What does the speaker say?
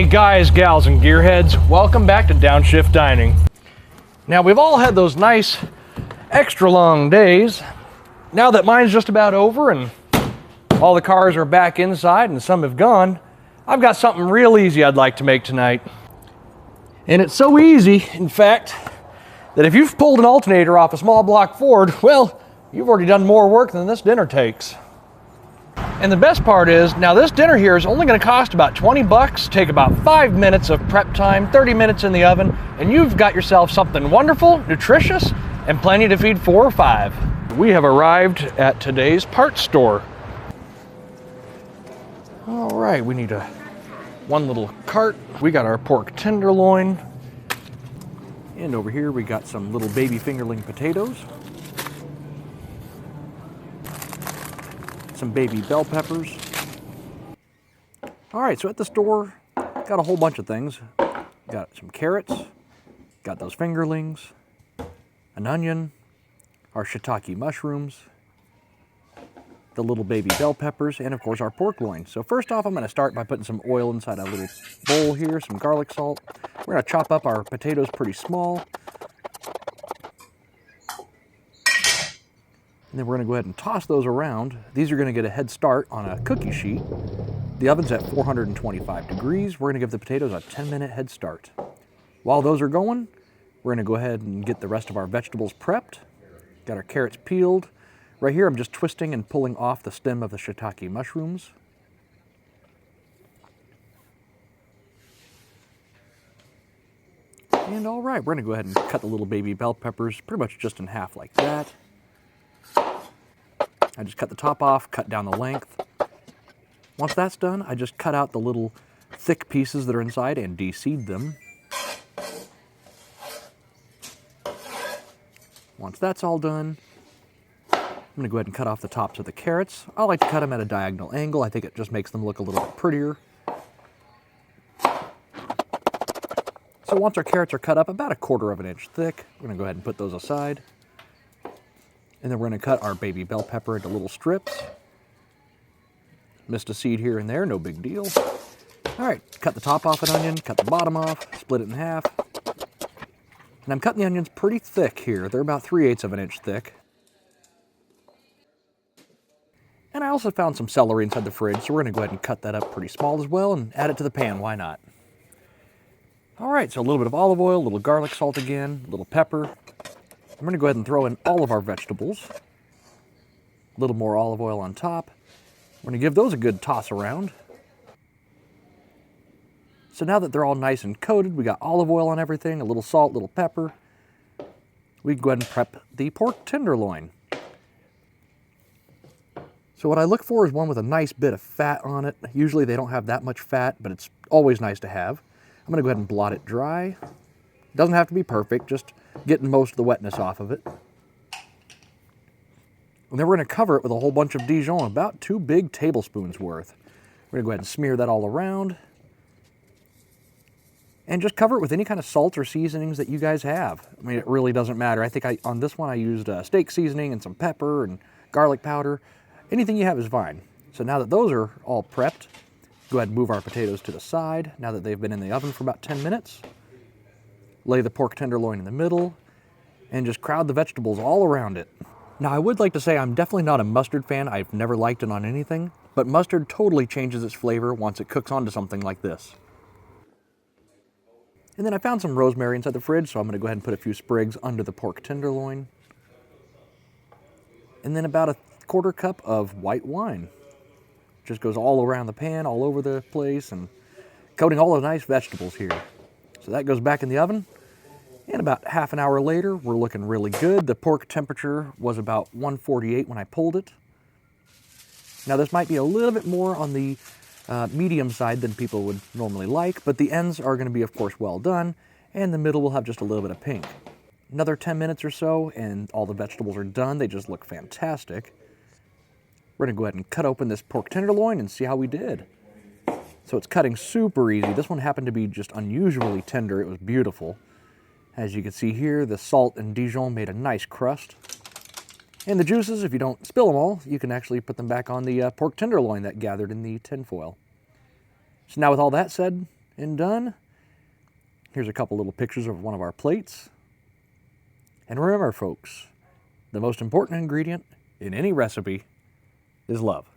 Hey guys, gals, and gearheads, welcome back to Downshift Dining. Now we've all had those nice extra long days. Now that mine's just about over and all the cars are back inside and some have gone, I've got something real easy I'd like to make tonight. And it's so easy, in fact, that if you've pulled an alternator off a small block Ford, well, you've already done more work than this dinner takes. And the best part is, now this dinner here is only going to cost about 20 bucks, take about 5 minutes of prep time, 30 minutes in the oven, and you've got yourself something wonderful, nutritious, and plenty to feed 4 or 5. We have arrived at today's parts store. All right, we need one little cart. We got our pork tenderloin. And over here we got some little baby fingerling potatoes. Some baby bell peppers. All right, so at the store, got a whole bunch of things. Got some carrots, got those fingerlings, an onion, our shiitake mushrooms, the little baby bell peppers, and of course our pork loin. So first off, I'm gonna start by putting some oil inside a little bowl here, some garlic salt. We're gonna chop up our potatoes pretty small. And then we're going to go ahead and toss those around. These are going to get a head start on a cookie sheet. The oven's at 425 degrees. We're going to give the potatoes a 10-minute head start. While those are going, we're going to go ahead and get the rest of our vegetables prepped. Got our carrots peeled. Right here, I'm just twisting and pulling off the stem of the shiitake mushrooms. And all right, we're going to go ahead and cut the little baby bell peppers pretty much just in half like that. I just cut the top off, cut down the length. Once that's done, I just cut out the little thick pieces that are inside and de-seed them. Once that's all done, I'm going to go ahead and cut off the tops of the carrots. I like to cut them at a diagonal angle. I think it just makes them look a little bit prettier. So once our carrots are cut up about 1/4 of an inch thick, we're going to go ahead and put those aside. And then we're going to cut our baby bell pepper into little strips. Missed a seed here and there, no big deal. All right, cut the top off an onion, cut the bottom off, split it in half. And I'm cutting the onions pretty thick here. They're about 3/8 of an inch thick. And I also found some celery inside the fridge, so we're going to go ahead and cut that up pretty small as well and add it to the pan, why not? All right, so a little bit of olive oil, a little garlic salt again, a little pepper. I'm going to go ahead and throw in all of our vegetables. A little more olive oil on top. We're going to give those a good toss around. So now that they're all nice and coated, we got olive oil on everything, a little salt, a little pepper. We can go ahead and prep the pork tenderloin. So what I look for is one with a nice bit of fat on it. Usually they don't have that much fat, but it's always nice to have. I'm going to go ahead and blot it dry. Doesn't have to be perfect, just getting most of the wetness off of it. And then we're going to cover it with a whole bunch of Dijon, about 2 big tablespoons worth. We're going to go ahead and smear that all around. And just cover it with any kind of salt or seasonings that you guys have. I mean, it really doesn't matter. I think on this one I used steak seasoning and some pepper and garlic powder. Anything you have is fine. So now that those are all prepped, go ahead and move our potatoes to the side now that they've been in the oven for about 10 minutes. Lay the pork tenderloin in the middle, and just crowd the vegetables all around it. Now I would like to say I'm definitely not a mustard fan. I've never liked it on anything, but mustard totally changes its flavor once it cooks onto something like this. And then I found some rosemary inside the fridge, so I'm going to go ahead and put a few sprigs under the pork tenderloin. And then about 1/4 cup of white wine. Just goes all around the pan, all over the place, and coating all the nice vegetables here. So that goes back in the oven, and about half an hour later, we're looking really good. The pork temperature was about 148 when I pulled it. Now this might be a little bit more on the medium side than people would normally like, but the ends are going to be, of course, well done, and the middle will have just a little bit of pink. Another 10 minutes or so, and all the vegetables are done. They just look fantastic. We're going to go ahead and cut open this pork tenderloin and see how we did. So it's cutting super easy. This one happened to be just unusually tender. It was beautiful. As you can see here, the salt and Dijon made a nice crust. And the juices, if you don't spill them all, you can actually put them back on the pork tenderloin that gathered in the tin foil. So now with all that said, and done. Here's a couple little pictures of one of our plates. And remember, folks, the most important ingredient in any recipe is love.